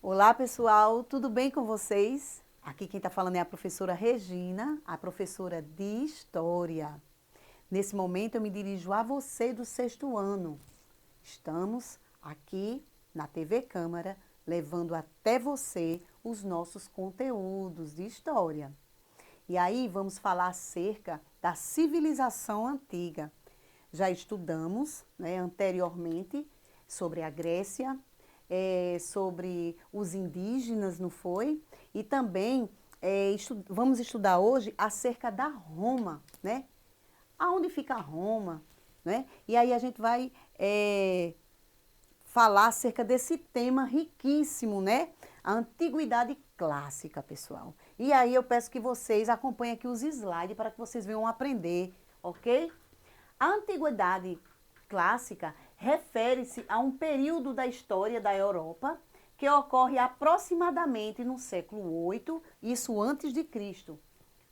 Olá, pessoal, tudo bem com vocês? Aqui quem está falando é a professora Regina, a professora de História. Nesse momento eu me dirijo a você do sexto ano. Estamos aqui na TV Câmara, levando até você os nossos conteúdos de História. E aí vamos falar acerca da civilização antiga. Já estudamos, anteriormente sobre a Grécia, sobre os indígenas, não foi? E também vamos estudar hoje acerca da Roma, né? Aonde fica Roma, né? E aí a gente vai falar acerca desse tema riquíssimo, né? A antiguidade clássica, pessoal. E aí eu peço que vocês acompanhem aqui os slides para que vocês venham aprender, ok? A antiguidade clássica refere-se a um período da história da Europa que ocorre aproximadamente no século VIII, isso antes de Cristo,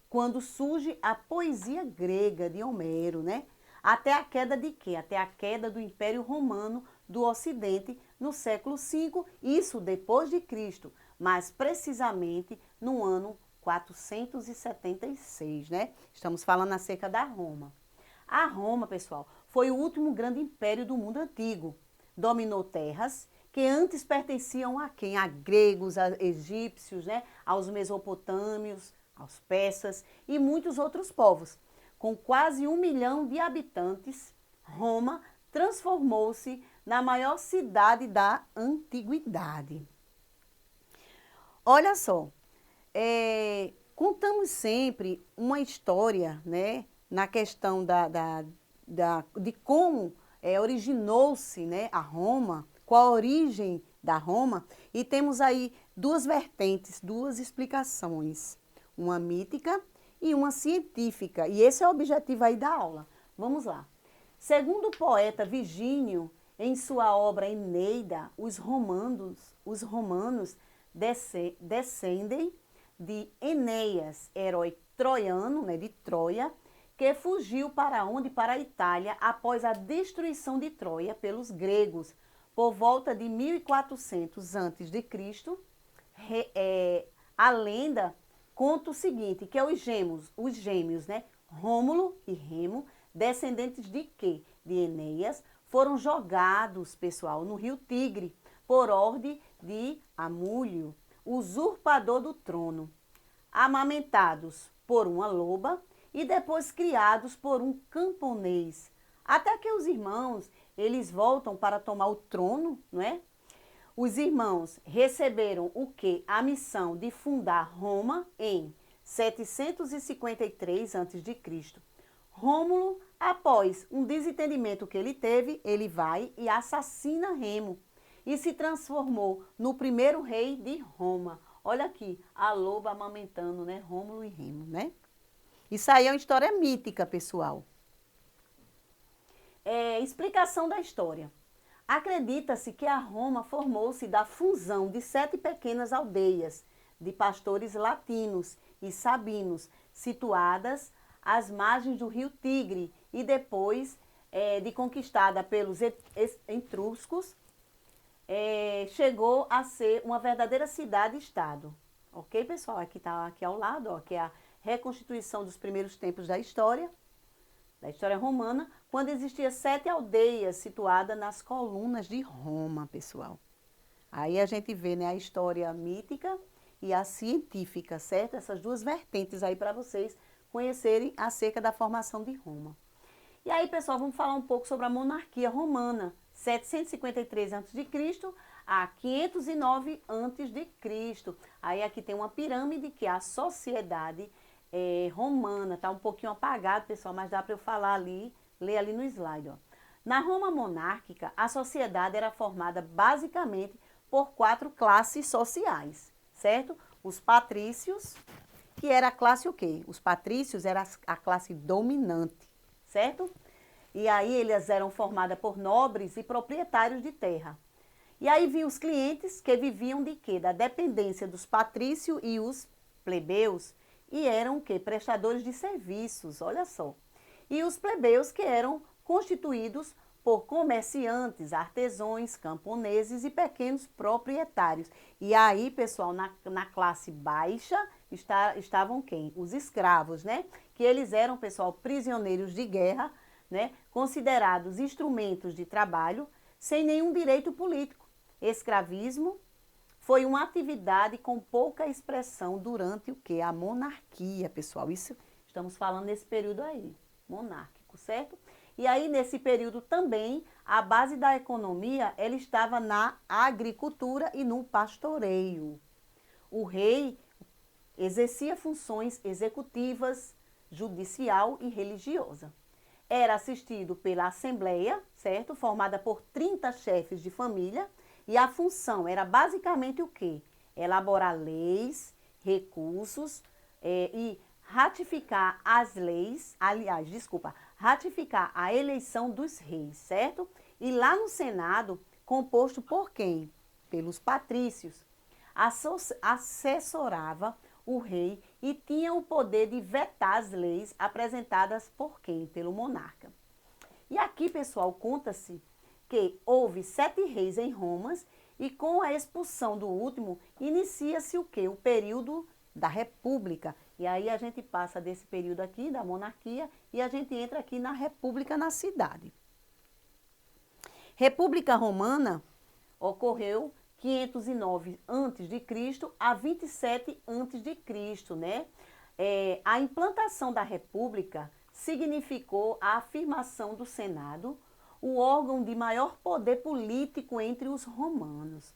quando surge a poesia grega de Homero, né? Até a queda de quê? Até a queda do Império Romano do Ocidente no século V, isso depois de Cristo, mais precisamente no ano 476, né? Estamos falando acerca da Roma. A Roma, pessoal, foi o último grande império do mundo antigo. Dominou terras que antes pertenciam a quem? A gregos, a egípcios, né? Aos mesopotâmios, aos persas e muitos outros povos. Com quase 1 milhão de habitantes, Roma transformou-se na maior cidade da antiguidade. Olha só, contamos sempre uma história, né, na questão de como originou-se, né, a Roma, qual a origem da Roma, e temos aí duas vertentes, duas explicações, uma mítica e uma científica, e esse é o objetivo aí da aula. Vamos lá. Segundo o poeta Virgínio, em sua obra Eneida, os romanos descendem de Enéas, herói troiano, né, de Troia, que fugiu para onde? Para a Itália após a destruição de Troia pelos gregos, por volta de 1400 a.C. A lenda conta o seguinte, que os gêmeos, né, Rômulo e Remo, descendentes de quê? De Enéas, foram jogados, pessoal, no rio Tigre, por ordem de Amúlio, usurpador do trono, amamentados por uma loba e depois criados por um camponês. Até que os irmãos, eles voltam para tomar o trono, não é? Os irmãos receberam o quê? A missão de fundar Roma em 753 a.C. Rômulo, após um desentendimento que ele teve, ele vai e assassina Remo e se transformou no primeiro rei de Roma. Olha aqui, a loba amamentando, né? Rômulo e Remo, né? Isso aí é uma história mítica, pessoal. Explicação da história. Acredita-se que a Roma formou-se da fusão de 7 pequenas aldeias de pastores latinos e sabinos, situadas às margens do rio Tigre e depois de conquistada pelos etruscos, chegou a ser uma verdadeira cidade-estado. Ok, pessoal? Aqui está aqui ao lado, ó, que é a reconstituição dos primeiros tempos da história romana, quando existia 7 aldeias situadas nas colunas de Roma, pessoal. Aí a gente vê, né, a história mítica e a científica, certo? Essas duas vertentes aí para vocês conhecerem acerca da formação de Roma. E aí, pessoal, vamos falar um pouco sobre a monarquia romana, 753 a.C. a 509 a.C. Aí aqui tem uma pirâmide que é a sociedade romana, tá um pouquinho apagado, pessoal, mas dá para eu falar ali, ler ali no slide, ó. Na Roma monárquica, a sociedade era formada basicamente por 4 classes sociais, certo? Os patrícios, que era a classe o quê? Os patrícios era a classe dominante, certo? E aí eles eram formados por nobres e proprietários de terra. E aí vinham os clientes que viviam de quê? Da dependência dos patrícios e os plebeus, e eram o quê? Prestadores de serviços, olha só. E os plebeus que eram constituídos por comerciantes, artesãos, camponeses e pequenos proprietários. E aí, pessoal, na classe baixa estavam quem? Os escravos, né? Que eles eram, pessoal, prisioneiros de guerra, né? Considerados instrumentos de trabalho, sem nenhum direito político. Escravismo foi uma atividade com pouca expressão durante o quê? A monarquia, pessoal. Isso estamos falando nesse período aí, monárquico, certo? E aí, nesse período também, a base da economia, ela estava na agricultura e no pastoreio. O rei exercia funções executivas, judicial e religiosa. Era assistido pela Assembleia, certo? Formada por 30 chefes de família, e a função era basicamente o quê? Elaborar leis, recursos e ratificar as leis, ratificar a eleição dos reis, certo? E lá no Senado, composto por quem? Pelos patrícios, assessorava o rei e tinha o poder de vetar as leis apresentadas por quem? Pelo monarca. E aqui, pessoal, conta-se que houve 7 reis em Roma e com a expulsão do último, inicia-se o quê? O período da República. E aí a gente passa desse período aqui, da monarquia, e a gente entra aqui na República na cidade. República Romana ocorreu 509 a.C. a 27 a.C., né? A implantação da República significou a afirmação do Senado, o órgão de maior poder político entre os romanos.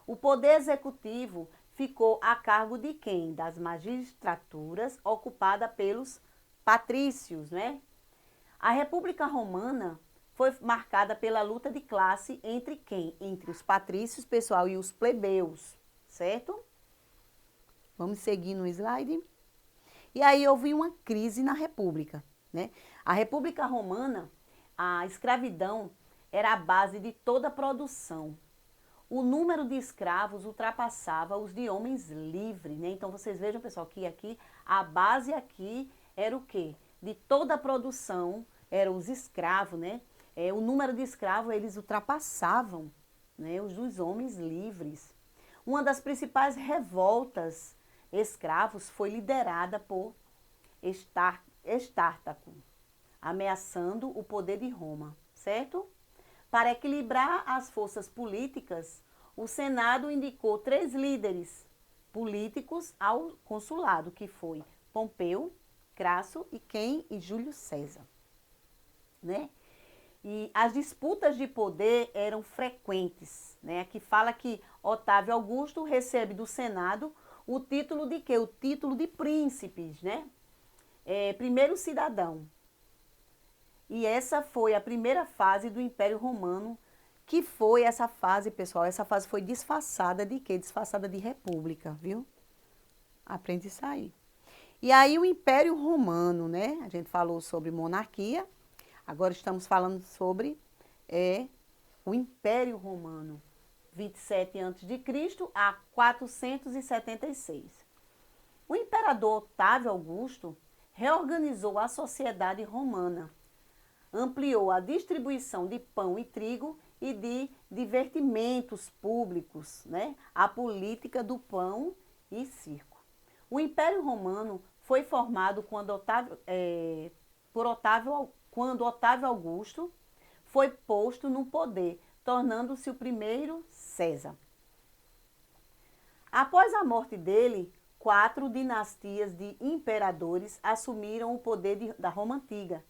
O poder executivo ficou a cargo de quem? Das magistraturas ocupada pelos patrícios, né? A República Romana foi marcada pela luta de classe entre quem? Entre os patrícios, pessoal, e os plebeus, certo? Vamos seguir no slide. E aí houve uma crise na República, né? A República Romana, a escravidão era a base de toda a produção. O número de escravos ultrapassava os de homens livres, né? Então vocês vejam, pessoal, que aqui a base aqui era o quê? De toda a produção eram os escravos, né? O número de escravos eles ultrapassavam, né, os dos homens livres. Uma das principais revoltas escravos foi liderada por Espartaco, ameaçando o poder de Roma, certo? Para equilibrar as forças políticas, o Senado indicou 3 líderes políticos ao consulado, que foi Pompeu, Crasso e quem? E Júlio César, né? E as disputas de poder eram frequentes, né? Aqui fala que Otávio Augusto recebe do Senado o título de quê? O título de príncipes, né? Primeiro cidadão. E essa foi a primeira fase do Império Romano, que foi essa fase, pessoal, essa fase foi disfarçada de quê? Disfarçada de república, viu? Aprende isso aí. E aí o Império Romano, né? A gente falou sobre monarquia, agora estamos falando sobre o Império Romano, 27 a.C. a 476. O imperador Otávio Augusto reorganizou a sociedade romana, ampliou a distribuição de pão e trigo e de divertimentos públicos, né? A política do pão e circo. O Império Romano foi formado quando Otávio Augusto foi posto no poder, tornando-se o primeiro César. Após a morte dele, 4 dinastias de imperadores assumiram o poder da Roma Antiga,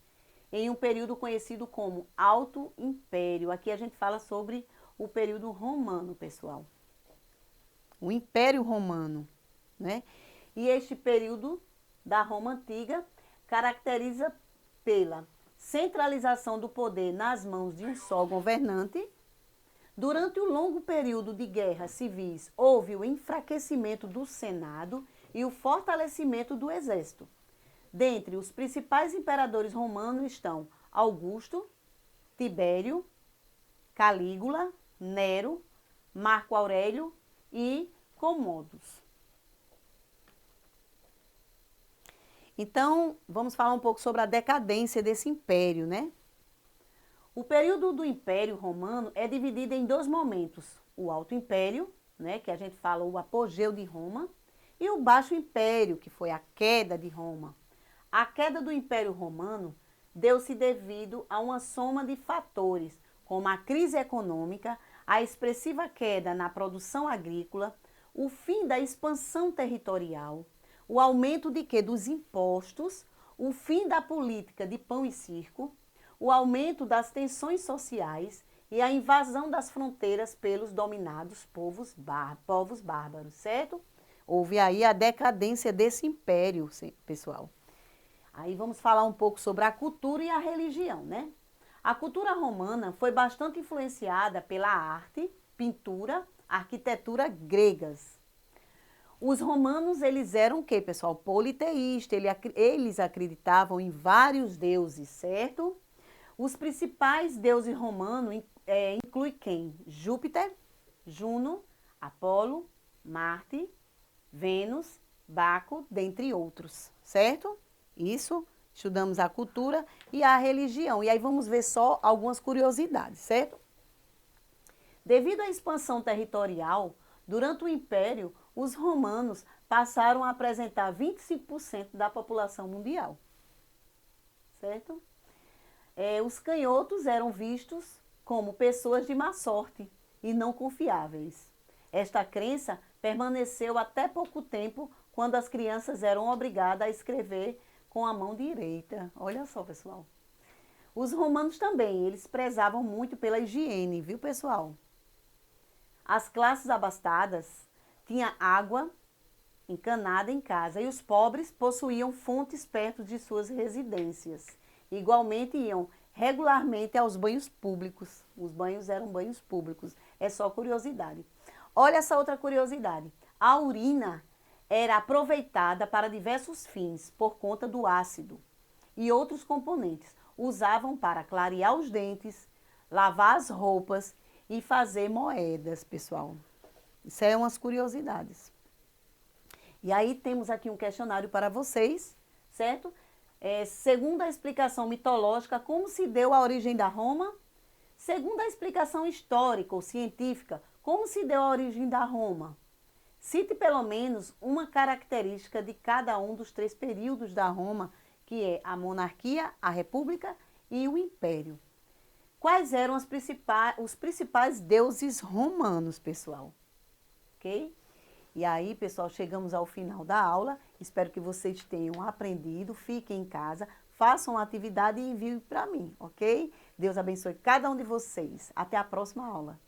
em um período conhecido como Alto Império. Aqui a gente fala sobre o período romano, pessoal. O Império Romano, né? E este período da Roma Antiga caracteriza pela centralização do poder nas mãos de um só governante. Durante o longo período de guerras civis, houve o enfraquecimento do Senado e o fortalecimento do exército. Dentre os principais imperadores romanos estão Augusto, Tibério, Calígula, Nero, Marco Aurélio e Commodus. Então, vamos falar um pouco sobre a decadência desse império, né? O período do Império Romano é dividido em dois momentos. O Alto Império, né, que a gente fala o apogeu de Roma, e o Baixo Império, que foi a queda de Roma. A queda do Império Romano deu-se devido a uma soma de fatores, como a crise econômica, a expressiva queda na produção agrícola, o fim da expansão territorial, o aumento de quê? Dos impostos, o fim da política de pão e circo, o aumento das tensões sociais e a invasão das fronteiras pelos dominados povos bárbaros, certo? Houve aí a decadência desse império, pessoal. Aí vamos falar um pouco sobre a cultura e a religião, né? A cultura romana foi bastante influenciada pela arte, pintura, arquitetura gregas. Os romanos, eles eram o quê, pessoal? Politeístas, eles acreditavam em vários deuses, certo? Os principais deuses romanos incluem quem? Júpiter, Juno, Apolo, Marte, Vênus, Baco, dentre outros, certo? Isso, estudamos a cultura e a religião. E aí vamos ver só algumas curiosidades, certo? Devido à expansão territorial, durante o Império, os romanos passaram a apresentar 25% da população mundial, certo? Os canhotos eram vistos como pessoas de má sorte e não confiáveis. Esta crença permaneceu até pouco tempo, quando as crianças eram obrigadas a escrever com a mão direita. Olha só, pessoal. Os romanos também, eles prezavam muito pela higiene, viu, pessoal? As classes abastadas tinham água encanada em casa e os pobres possuíam fontes perto de suas residências. Igualmente iam regularmente aos banhos públicos. Os banhos eram banhos públicos. É só curiosidade. Olha essa outra curiosidade. A urina era aproveitada para diversos fins por conta do ácido e outros componentes. Usavam para clarear os dentes, lavar as roupas e fazer moedas, pessoal. Isso é umas curiosidades. E aí temos aqui um questionário para vocês, certo? Segundo a explicação mitológica, como se deu a origem da Roma? Segundo a explicação histórica ou científica, como se deu a origem da Roma? Cite pelo menos uma característica de cada um dos três períodos da Roma, que é a monarquia, a república e o império. Quais eram os principais deuses romanos, pessoal? Ok? E aí, pessoal, chegamos ao final da aula. Espero que vocês tenham aprendido. Fiquem em casa, façam a atividade e enviem para mim, ok? Deus abençoe cada um de vocês. Até a próxima aula.